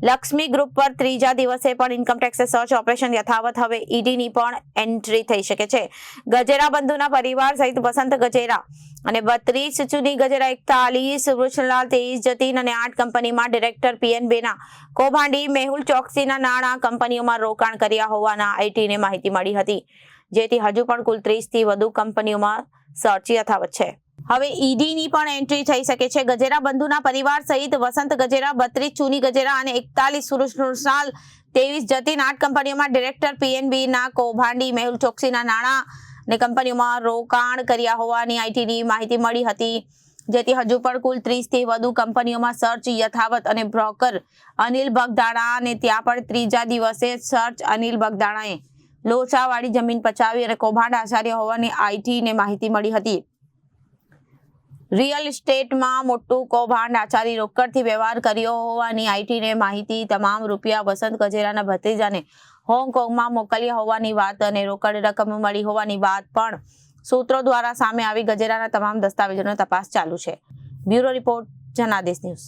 Lakshmi group પર ત્રીજા દિવસે પણ ઇન્કમટેક્સે સર્ચ ઓપરેશન યથાવત. હવે ઈડીની પણ એન્ટ્રી થઈ શકે છે. ગજેરા બંધુના પરિવાર સહિત વસંત ગજેરા અને 32, ચુની ગજેરા 41, વૃષણલાલ 23, જતીન અને 8 કંપનીમાં ડિરેક્ટર PNBના કૌભાંડી મેહુલ ચોકસીના નાણાં કંપનીઓમાં રોકાણ કર્યા હોવાના આઈટીને માહિતી મળી હતી, જેથી હજુ પણ કુલ 30થી વધુ કંપનીઓમાં સર્ચ યથાવત છે. હવે ઈડીની પણ એન્ટ્રી થઈ શકે છે. ગજેરા બંધુના પરિવાર સહિત વસંત ગજેરા 32, ચુની ગજેરા અને 41, વૃષણલાલ 23, જતીન 8 કંપનીઓમાં ડિરેક્ટર PNBના કૌભાંડી મેહુલ ચોકસીના નાણાં ને કંપનીઓમાં રોકાણ કર્યા હોવાની આઈટીની માહિતી મળી હતી, જેથી હજુ પણ કુલ 30થી વધુ કંપનીઓમાં સર્ચ યથાવત. અને બ્રોકર અનિલ બગદાણા ને ત્યાં પણ ત્રીજા દિવસે સર્ચ. અનિલ બગદાણાએ લોચાવાળી જમીન પચાવી અને કૌભાંડ આચર્યા હોવાની આઈટીને માહિતી મળી હતી. રિયલ એસ્ટેટમાં મોટું કૌભાંડ આચરી રોકડથી વ્યવહાર કર્યો હોવાની આઈટીને માહિતી. તમામ રૂપિયા વસંત ગજેરાના ભત્રીજાને હોંગકોંગમાં મોકલ્યા હોવાની વાત અને રોકડ રકમ મળી હોવાની વાત પણ સૂત્રો દ્વારા સામે આવી. ગજેરાના તમામ દસ્તાવેજોની તપાસ ચાલુ છે. Bureau report, Janadesh news.